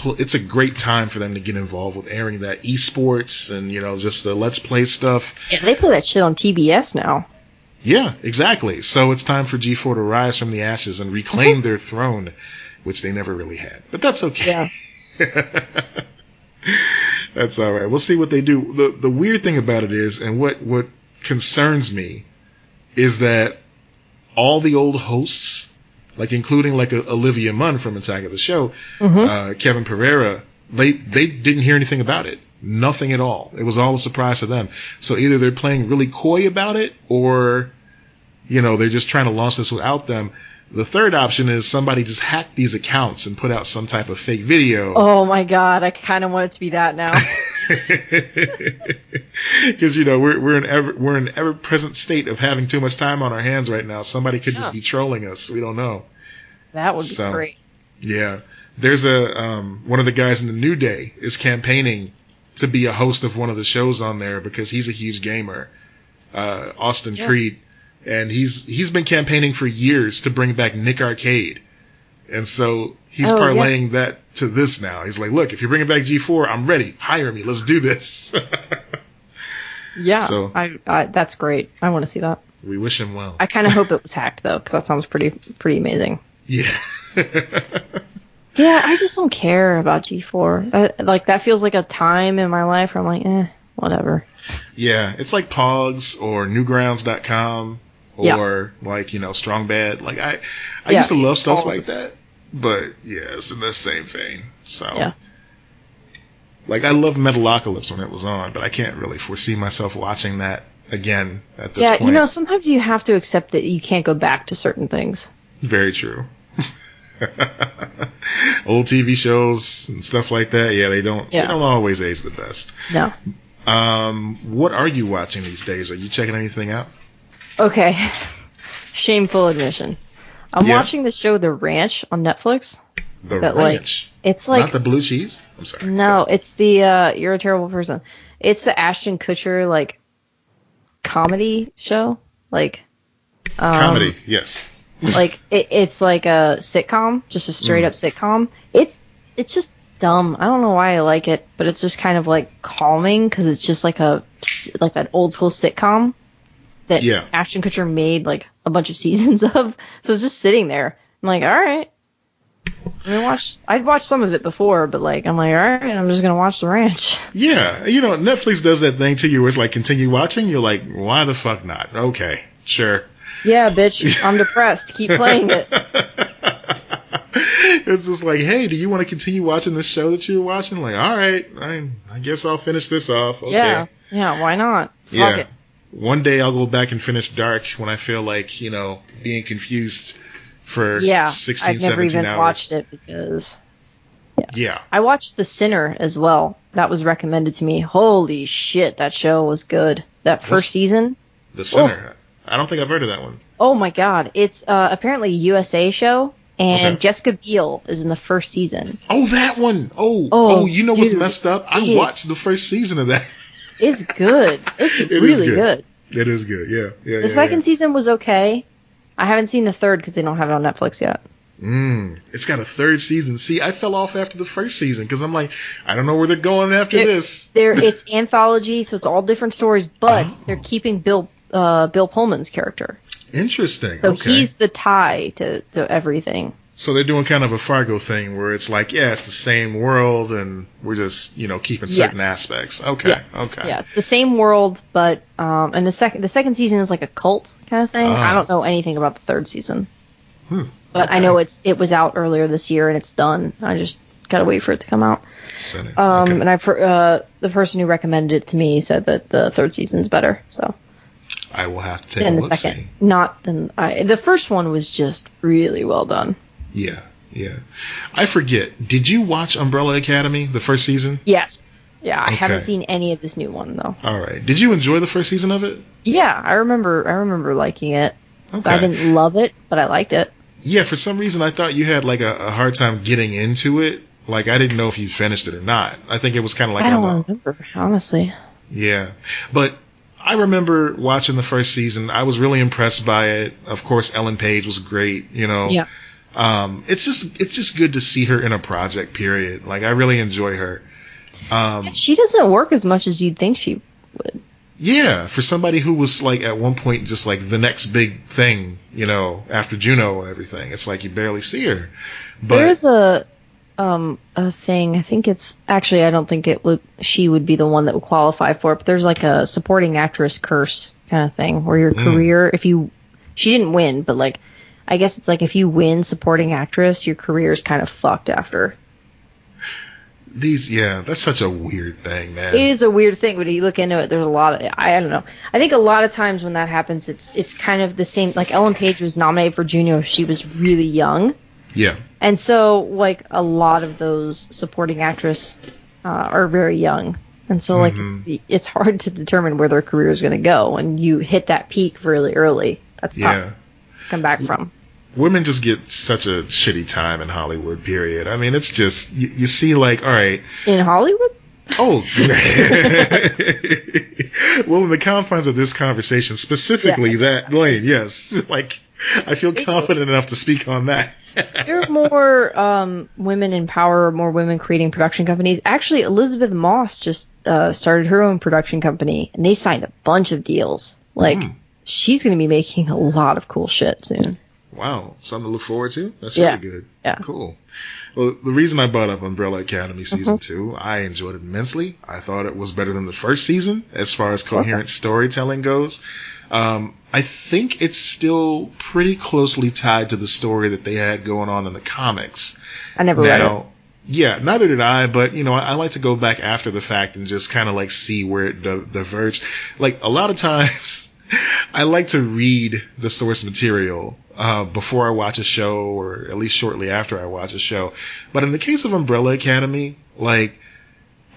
time for them to get involved with airing that esports and, just the Let's Play stuff. Yeah, they play that shit on TBS now. Yeah, exactly. So it's time for G4 to rise from the ashes and reclaim their throne, which they never really had. But that's okay. Yeah. That's all right. We'll see what they do. The weird thing about it is, and what concerns me, is that all the old hosts, like including like Olivia Munn from Attack of the Show, Kevin Pereira, they didn't hear anything about it. Nothing at all. It was all a surprise to them. So either they're playing really coy about it, or they're just trying to launch this without them. The third option is somebody just hacked these accounts and put out some type of fake video. Oh my God, I kind of want it to be that now. Because we're in ever present state of having too much time on our hands right now. Somebody could just be trolling us. We don't know. That would be great. Yeah, there's one of the guys in the New Day is campaigning to be a host of one of the shows on there because he's a huge gamer, Austin Creed, and he's been campaigning for years to bring back Nick Arcade. And so he's parlaying that to this now. He's like, look, if you're bringing back G4, I'm ready. Hire me. Let's do this. Yeah, so that's great. I want to see that. We wish him well. I kind of hope it was hacked, though, because that sounds pretty amazing. Yeah. Yeah, I just don't care about G4. That feels like a time in my life where I'm like, whatever. Yeah, it's like Pogs or Newgrounds.com or like, Strong Bad. Like I used to love stuff like that, but it's in the same vein. So like I loved Metalocalypse when it was on, but I can't really foresee myself watching that again at this point. Yeah, sometimes you have to accept that you can't go back to certain things. Very true. Old TV shows and stuff like that, they don't always age the best. No. What are you watching these days? Are you checking anything out? Okay. Shameful admission. I'm watching the show The Ranch on Netflix. The Ranch? It's like... Not the blue cheese? I'm sorry. No, it's the You're a Terrible Person. It's the Ashton Kutcher, comedy show. Comedy, yes. Like it's like a sitcom, just a straight up sitcom. It's just dumb. I don't know why I like it, but it's just kind of like calming because it's just like an old school sitcom that Ashton Kutcher made like a bunch of seasons of. So it's just sitting there. I'm like, all right. I'd watched some of it before, but like I'm like, all right, I'm just gonna watch The Ranch. Yeah, Netflix does that thing to you where it's like continue watching. You're like, why the fuck not? Okay, sure. Yeah, bitch, I'm depressed. Keep playing it. It's just like, hey, do you want to continue watching this show that you were watching? Like, all right, I guess I'll finish this off. Okay. Yeah, why not? Fuck it. One day I'll go back and finish Dark when I feel like, being confused for 16, I've never 17 even hours. watched it because... Yeah. I watched The Sinner as well. That was recommended to me. Holy shit, that show was good. That first season. The Sinner. I don't think I've heard of that one. Oh my god. It's apparently a USA show, and Jessica Biel is in the first season. Oh, that one. Oh, you know what's messed up? I watched the first season of that. It's good. It's really good. It is good, yeah. The second season was okay. I haven't seen the third because they don't have it on Netflix yet. It's got a third season. See, I fell off after the first season because I'm like, I don't know where they're going after this. It's anthology, so it's all different stories, but they're keeping Bill Pullman's character. Interesting. So he's the tie to everything. So they're doing kind of a Fargo thing where it's like, it's the same world, and we're just, keeping certain aspects. Okay. Yeah, it's the same world, but and the second season is like a cult kind of thing. I don't know anything about the third season. But I know it was out earlier this year and it's done. I just gotta wait for it to come out. And the person who recommended it to me said that the third season's better. So I will have to take a look. The first one was just really well done. Yeah. I forget. Did you watch Umbrella Academy, the first season? Yes. Yeah, I haven't seen any of this new one though. All right. Did you enjoy the first season of it? Yeah, I remember liking it. Okay. I didn't love it, but I liked it. Yeah, for some reason I thought you had like a hard time getting into it. Like I didn't know if you finished it or not. I think it was kind of like I don't remember, honestly. Yeah, but I remember watching the first season. I was really impressed by it. Of course, Ellen Page was great. Yeah. It's just good to see her in a project. Period. Like I really enjoy her. She doesn't work as much as you'd think she would. Yeah, for somebody who was like at one point just like the next big thing, after Juno and everything, it's like you barely see her. But there's a thing. I think it's actually I don't think she would be the one that would qualify for it. But there's like a supporting actress curse kind of thing where your career, she didn't win, but like I guess it's like if you win supporting actress, your career is kind of fucked after. That's such a weird thing, man. It is a weird thing, but you look into it, there's a lot of, I don't know. I think a lot of times when that happens, it's kind of the same, like Ellen Page was nominated for Juno, she was really young. Yeah. And so, like, a lot of those supporting actors are very young. And so, like, it's hard to determine where their career is going to go. And you hit that peak really early. That's tough to come back from. Women just get such a shitty time in Hollywood, period. I mean, it's just, you see, like, all right. In Hollywood? Oh. Well, in the confines of this conversation, specifically that lane, yes. Like, I feel confident enough to speak on that. There are more women in power, more women creating production companies. Actually, Elizabeth Moss just started her own production company, and they signed a bunch of deals. Like, she's going to be making a lot of cool shit soon. Wow, something to look forward to? That's really good. Yeah. Cool. Well, the reason I brought up Umbrella Academy Season 2, I enjoyed it immensely. I thought it was better than the first season as far as coherent storytelling goes. I think it's still pretty closely tied to the story that they had going on in the comics. I never read it. Yeah, neither did I, but, I like to go back after the fact and just kind of, like, see where it diverged. Like, a lot of times, I like to read the source material before I watch a show, or at least shortly after I watch a show. But in the case of Umbrella Academy, like,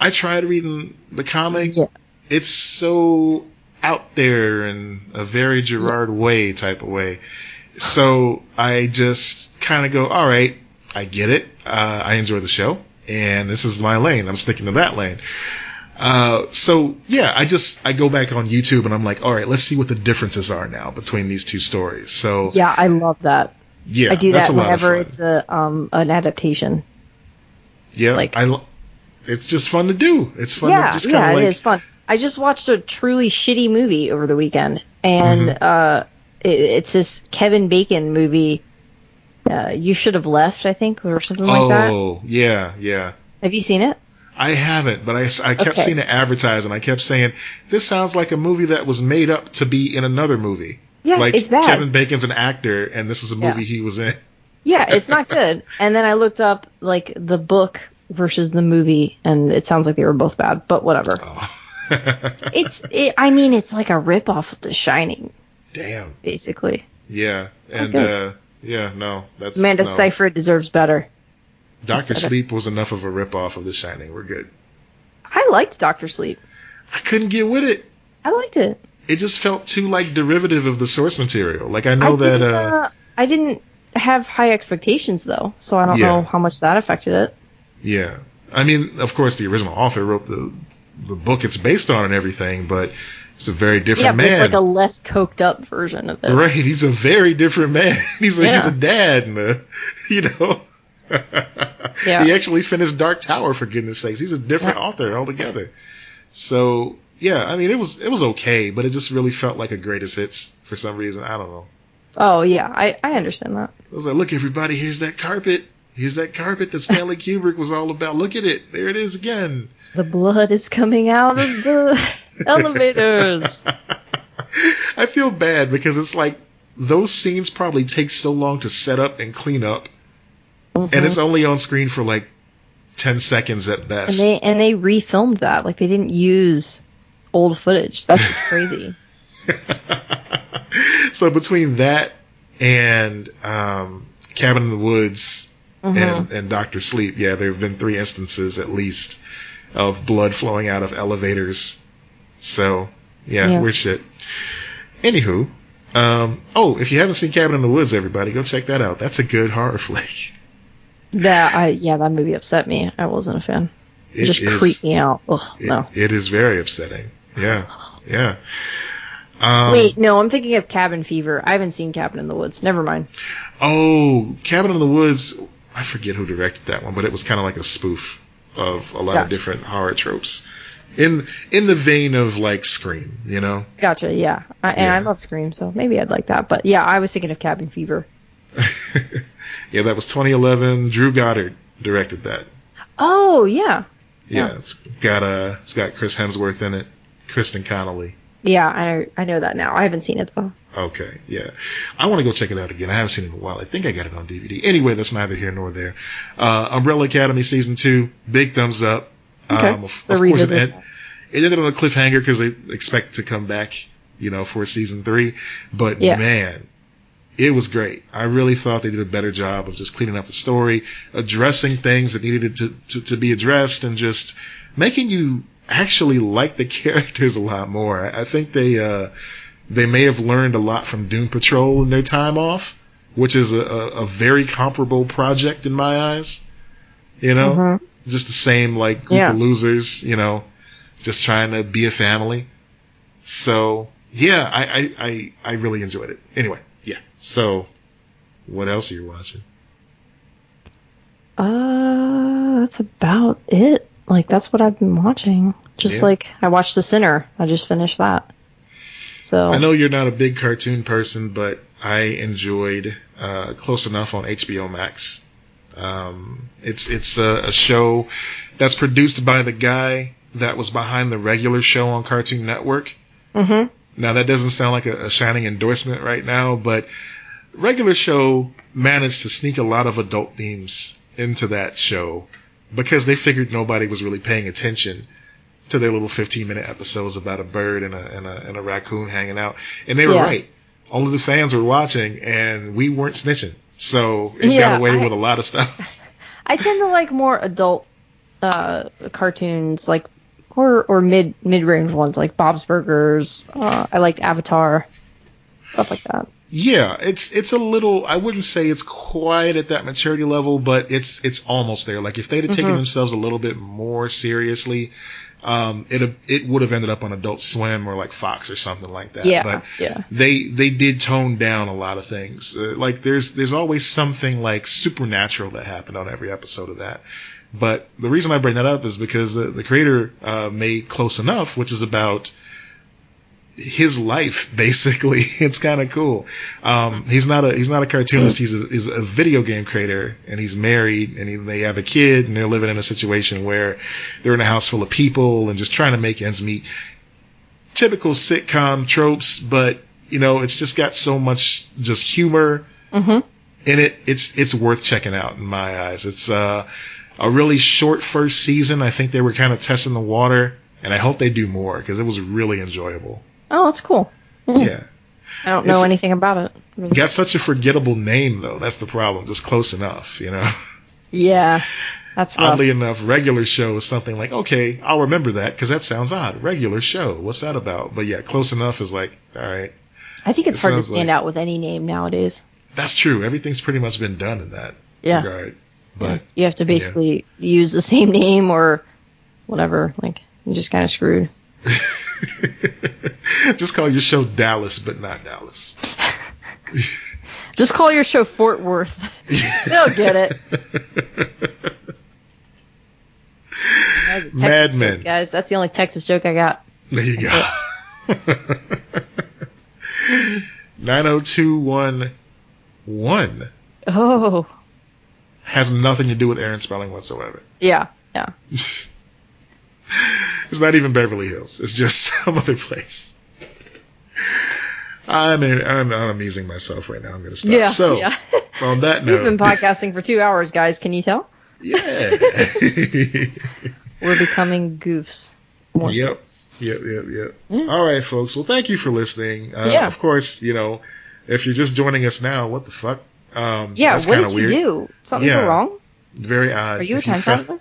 I tried reading the comic. Yeah. It's so out there in a very Gerard way type of way. So I just kind of go, all right, I get it. I enjoy the show, and this is my lane. I'm sticking to that lane. So yeah, I go back on YouTube and I'm like, all right, let's see what the differences are now between these two stories. So yeah, I love that. Yeah, I do that's that a lot whenever of fun. it's an adaptation. Yeah, Like, it's just fun to do. It's fun yeah, to just kind of it like. is fun. I just watched a truly shitty movie over the weekend, and it's this Kevin Bacon movie. You Should Have Left, I think, or something like that. Oh, yeah, yeah. Have you seen it? I haven't, but I kept seeing it advertised, and I kept saying, this sounds like a movie that was made up to be in another movie. Yeah, like, it's bad. Kevin Bacon's an actor, and this is a movie he was in. Yeah, it's not good. And then I looked up, like, the book versus the movie, and it sounds like they were both bad, but whatever. Oh. It's like a ripoff of The Shining. Damn. Basically. Yeah, and, that's... Amanda Seyfried deserves better. Dr. Sleep was enough of a ripoff of The Shining. We're good. I liked Dr. Sleep. I couldn't get with it. I liked it. It just felt too, like, derivative of the source material. Like, I know that... I didn't have high expectations, though, so I don't know how much that affected it. Yeah. I mean, of course, the original author wrote the book it's based on and everything, but it's a very different man. Yeah, it's like a less coked up version of it. Right. He's a very different man. He's a dad, and he actually finished Dark Tower, for goodness sakes. He's a different author altogether. So, yeah, I mean, it was okay, but it just really felt like a greatest hits for some reason. I don't know. Oh, yeah, I understand that. I was like, look, everybody, here's that carpet. Here's that carpet that Stanley Kubrick was all about. Look at it. There it is again. The blood is coming out of the elevators. I feel bad because it's like those scenes probably take so long to set up and clean up. And it's only on screen for like 10 seconds at best. And they refilmed that. Like, they didn't use old footage. That's just crazy. So between that and Cabin in the Woods and Dr. Sleep, yeah, there have been 3 instances at least of blood flowing out of elevators. So, yeah. Weird shit. Anywho, if you haven't seen Cabin in the Woods, everybody, go check that out. That's a good horror flick. That movie upset me. I wasn't a fan. It just creeped me out. Ugh, no. It is very upsetting. Yeah. Yeah. Wait, no, I'm thinking of Cabin Fever. I haven't seen Cabin in the Woods. Never mind. Oh, Cabin in the Woods. I forget who directed that one, but it was kind of like a spoof of a lot of different horror tropes. In the vein of, like, Scream, you know? Gotcha, yeah. I love Scream, so maybe I'd like that. But, yeah, I was thinking of Cabin Fever. Yeah, that was 2011. Drew Goddard directed that. Oh, yeah. Yeah, it's got Chris Hemsworth in it, Kristen Connolly. Yeah, I know that now. I haven't seen it, though. Okay, yeah. I want to go check it out again. I haven't seen it in a while. I think I got it on DVD. Anyway, that's neither here nor there. Umbrella Academy Season 2, big thumbs up. Okay. Of course, it ended on a cliffhanger because they expect to come back, for Season 3. But, man, it was great. I really thought they did a better job of just cleaning up the story, addressing things that needed to be addressed, and just making you actually like the characters a lot more. I think they may have learned a lot from Doom Patrol in their time off, which is a very comparable project in my eyes. Just the same like group of losers, just trying to be a family. So yeah, I really enjoyed it. Anyway, yeah. So what else are you watching? That's about it. Like, that's what I've been watching. Just like, I watched The Sinner. I just finished that. So I know you're not a big cartoon person, but I enjoyed Close Enough on HBO Max. It's a show that's produced by the guy that was behind the regular show on Cartoon Network. Mm-hmm. Now, that doesn't sound like a shining endorsement right now, but regular show managed to sneak a lot of adult themes into that show, because they figured nobody was really paying attention to their little 15-minute episodes about a bird and a raccoon hanging out. And they were right. All of the fans were watching, and we weren't snitching. So it got away with a lot of stuff. I tend to like more adult cartoons, like or mid-range ones, like Bob's Burgers. I liked Avatar, stuff like that. Yeah, it's a little, I wouldn't say it's quite at that maturity level, but it's almost there. Like, if they'd have taken themselves a little bit more seriously, it would have ended up on Adult Swim or like Fox or something like that. Yeah, but yeah. They did tone down a lot of things. Like there's always something like supernatural that happened on every episode of that. But the reason I bring that up is because the creator made Close Enough, which is about his life, basically. It's kind of cool. He's not a cartoonist. He's a video game creator, and he's married, and they have a kid, and they're living in a situation where they're in a house full of people and just trying to make ends meet. Typical sitcom tropes, but it's just got so much just humor in it. It's worth checking out in my eyes. It's a really short first season. I think they were kind of testing the water, and I hope they do more because it was really enjoyable. Oh, that's cool. Yeah. I don't know anything about it. Really. Got such a forgettable name, though. That's the problem. Just Close Enough, Yeah, that's rough. Oddly enough, Regular Show is something like, okay, I'll remember that because that sounds odd. Regular Show. What's that about? But yeah, Close Enough is like, all right. I think it's hard to stand out with any name nowadays. That's true. Everything's pretty much been done in that regard. But you have to basically use the same name or whatever. Like, you're just kind of screwed. Just call your show Dallas, but not Dallas. Just call your show Fort Worth. They'll get it. Mad Men, guys. That's the only Texas joke I got. There you go. 90211 Oh. Has nothing to do with Aaron Spelling whatsoever. Yeah. It's not even Beverly Hills. It's just some other place. I'm amusing myself right now. I'm going to stop. Yeah, so, on that note. We've been podcasting for 2 hours, guys. Can you tell? Yeah. We're becoming goofs. Yep. Yeah. All right, folks. Well, thank you for listening. Of course, if you're just joining us now, what the fuck? That's what did weird. You do? Something go wrong? Very odd. Are you a time traveler?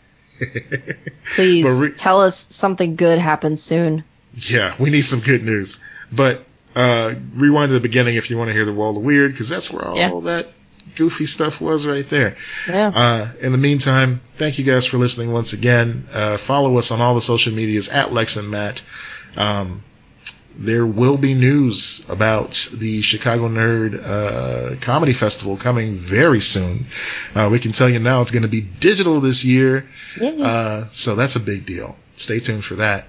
Please tell us something good happens soon. Yeah, we need some good news. But rewind to the beginning if you want to hear the Wall of Weird, because that's where all that goofy stuff was right there. Yeah. In the meantime, thank you guys for listening once again. Follow us on all the social medias at Lex and Matt. There will be news about the Chicago Nerd Comedy Festival coming very soon. We can tell you now it's going to be digital this year. Yeah. So that's a big deal. Stay tuned for that.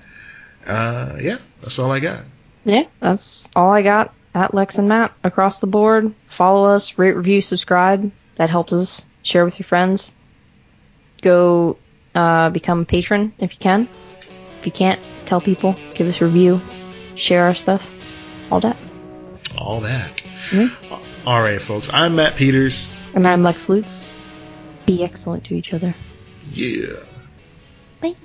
That's all I got. Yeah, that's all I got at Lex and Matt across the board. Follow us, rate, review, subscribe. That helps us. Share with your friends. Go become a patron if you can. If you can't, tell people. Give us a review. Share our stuff. All that. Mm-hmm. All right, folks. I'm Matt Peters. And I'm Lex Lutz. Be excellent to each other. Yeah. Bye.